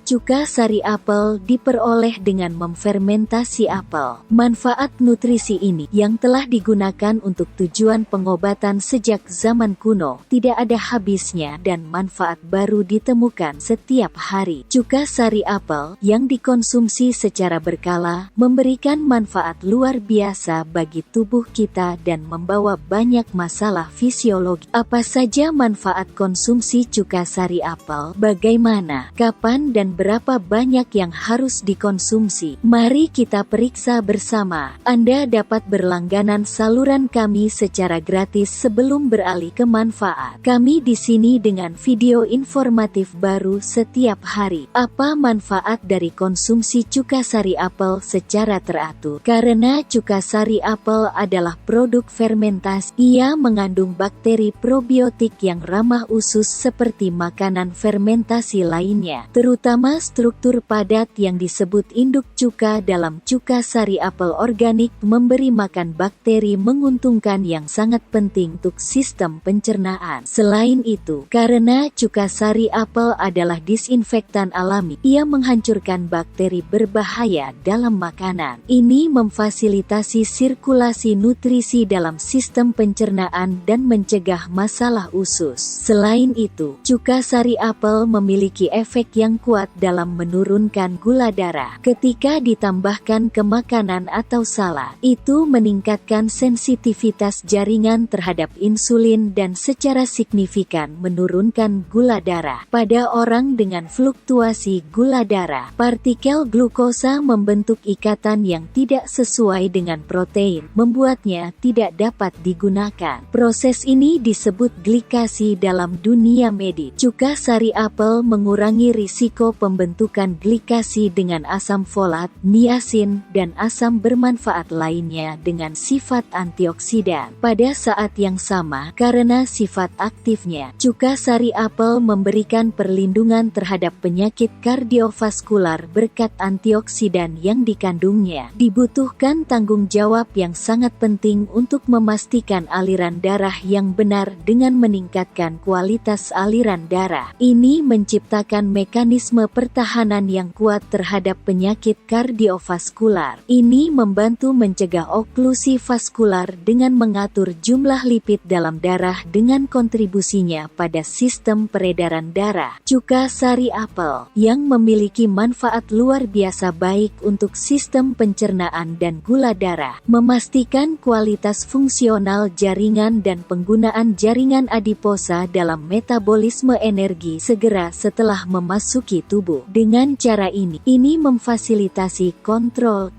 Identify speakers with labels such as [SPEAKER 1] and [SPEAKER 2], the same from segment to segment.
[SPEAKER 1] Cuka sari apel diperoleh dengan memfermentasi apel. Manfaat nutrisi ini yang telah digunakan untuk tujuan pengobatan sejak zaman kuno tidak ada habisnya dan manfaat baru ditemukan setiap hari. Cuka sari apel yang dikonsumsi secara berkala memberikan manfaat luar biasa bagi tubuh kita dan membawa banyak masalah fisiologi. Apa saja manfaat konsumsi cuka sari apel? Bagaimana, kapan dan berapa banyak yang harus dikonsumsi? Mari kita periksa bersama. Anda dapat berlangganan saluran kami secara gratis sebelum beralih ke manfaat. Kami di sini dengan video informatif baru setiap hari. Apa manfaat dari konsumsi cuka sari apel secara teratur? Karena cuka sari apel adalah produk fermentasi, ia mengandung bakteri probiotik yang ramah usus seperti makanan fermentasi lainnya, terutama struktur padat yang disebut induk cuka dalam cuka sari apel organik memberi makan bakteri menguntungkan yang sangat penting untuk sistem pencernaan. Selain itu, karena cuka sari apel adalah disinfektan alami, ia menghancurkan bakteri berbahaya dalam makanan. Ini memfasilitasi sirkulasi nutrisi dalam sistem pencernaan dan mencegah masalah usus. Selain itu, cuka sari apel memiliki efek yang kuat dalam menurunkan gula darah. Ketika ditambahkan ke makanan atau salad, itu meningkatkan sensitivitas jaringan terhadap insulin dan secara signifikan menurunkan gula darah. Pada orang dengan fluktuasi gula darah, partikel glukosa membentuk ikatan yang tidak sesuai dengan protein, membuatnya tidak dapat digunakan. Proses ini disebut glikasi dalam dunia medis. Cuka sari apel mengurangi risiko pembentukan glikasi dengan asam folat, niasin, dan asam bermanfaat lainnya dengan sifat antioksidan. Pada saat yang sama, karena sifat aktifnya, cuka sari apel memberikan perlindungan terhadap penyakit kardiovaskular berkat antioksidan yang dikandungnya. Dibutuhkan tanggung jawab yang sangat penting untuk memastikan aliran darah yang benar dengan meningkatkan kualitas aliran darah. Ini menciptakan mekanisme pertahanan yang kuat terhadap penyakit kardiovaskular. Ini membantu mencegah oklusi vaskular dengan mengatur jumlah lipid dalam darah dengan kontribusinya pada sistem peredaran darah. Cuka sari apel yang memiliki manfaat luar biasa baik untuk sistem pencernaan dan gula darah, memastikan kualitas fungsional jaringan dan penggunaan jaringan adiposa dalam metabolisme energi segera setelah memasuki tubuh. Dengan cara ini memfasilitasi kontrol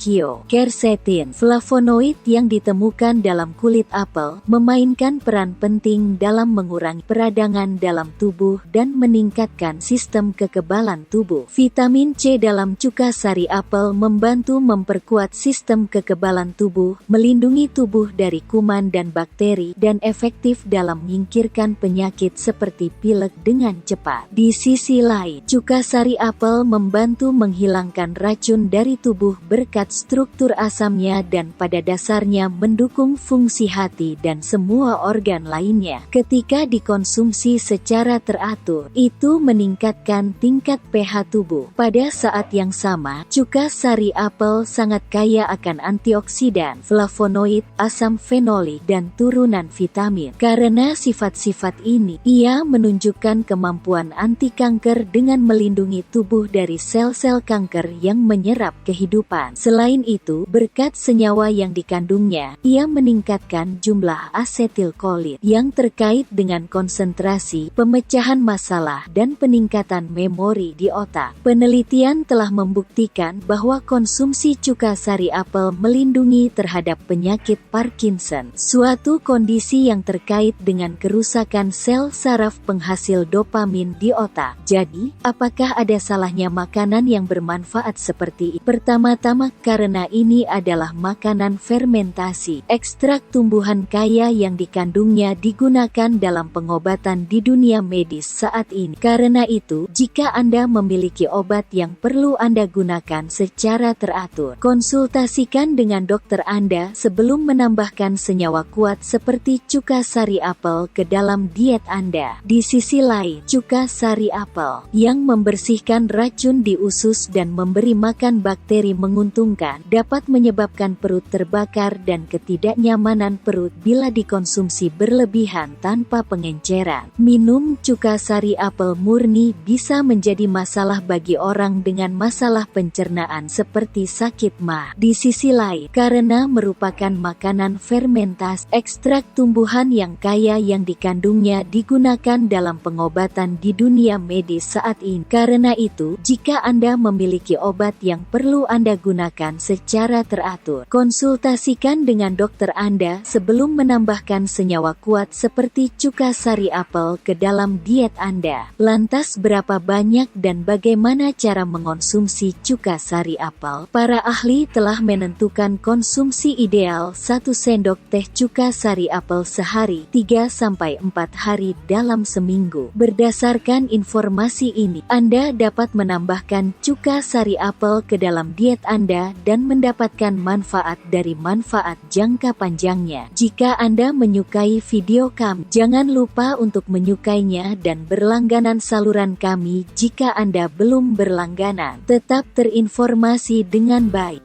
[SPEAKER 1] quercetin, flavonoid yang ditemukan dalam kulit apel, memainkan peran penting dalam mengurangi peradangan dalam tubuh dan meningkatkan sistem kekebalan tubuh. Vitamin C dalam cuka sari apel membantu memperkuat sistem kekebalan tubuh, melindungi tubuh dari kuman dan bakteri, dan efektif dalam menyingkirkan penyakit seperti pilek dengan cepat. Di sisi lain, cuka sari apel membantu menghilangkan racun dari tubuh berkat struktur asamnya dan pada dasarnya mendukung fungsi hati dan semua organ lainnya. Ketika dikonsumsi secara teratur, itu meningkatkan tingkat pH tubuh. Pada saat yang sama, cuka sari apel sangat kaya akan antioksidan, flavonoid, asam fenolik, dan turunan vitamin. Karena sifat-sifat ini, ia menunjukkan kemampuan anti kanker dengan melindungi tubuh dari sel-sel kanker yang menyerap kehidupan. Selain itu, berkat senyawa yang dikandungnya, ia meningkatkan jumlah asetilkolin yang terkait dengan konsentrasi, pemecahan masalah, dan peningkatan memori di otak. Penelitian telah membuktikan bahwa konsumsi cuka sari apel melindungi terhadap penyakit Parkinson, suatu kondisi yang terkait dengan kerusakan sel saraf penghasil dopamin di otak. Jadi, apakah ada salahnya makanan yang bermanfaat seperti ini? Pertama-tama, karena ini adalah makanan fermentasi. Ekstrak tumbuhan kaya yang dikandungnya digunakan dalam pengobatan di dunia medis saat ini. Karena itu, jika Anda memiliki obat yang perlu Anda gunakan secara teratur, konsultasikan dengan dokter Anda sebelum menambahkan senyawa kuat seperti cuka sari apel ke dalam diet Anda. Di sisi lain, cuka sari apel yang membersihkan memutihkan racun di usus dan memberi makan bakteri menguntungkan, dapat menyebabkan perut terbakar dan ketidaknyamanan perut bila dikonsumsi berlebihan tanpa pengenceran. Minum cuka sari apel murni bisa menjadi masalah bagi orang dengan masalah pencernaan seperti sakit MA. Di sisi lain, karena merupakan makanan fermentasi, ekstrak tumbuhan yang kaya yang dikandungnya digunakan dalam pengobatan di dunia medis saat ini. Karena itu, jika Anda memiliki obat yang perlu Anda gunakan secara teratur, konsultasikan dengan dokter Anda sebelum menambahkan senyawa kuat seperti cuka sari apel ke dalam diet Anda. Lantas berapa banyak dan bagaimana cara mengonsumsi cuka sari apel? Para ahli telah menentukan konsumsi ideal 1 sendok teh cuka sari apel sehari, 3-4 hari dalam seminggu. Berdasarkan informasi ini, Anda dapat menambahkan cuka sari apel ke dalam diet Anda dan mendapatkan manfaat dari manfaat jangka panjangnya. Jika Anda menyukai video kami, jangan lupa untuk menyukainya dan berlangganan saluran kami jika Anda belum berlangganan. Tetap terinformasi dengan baik.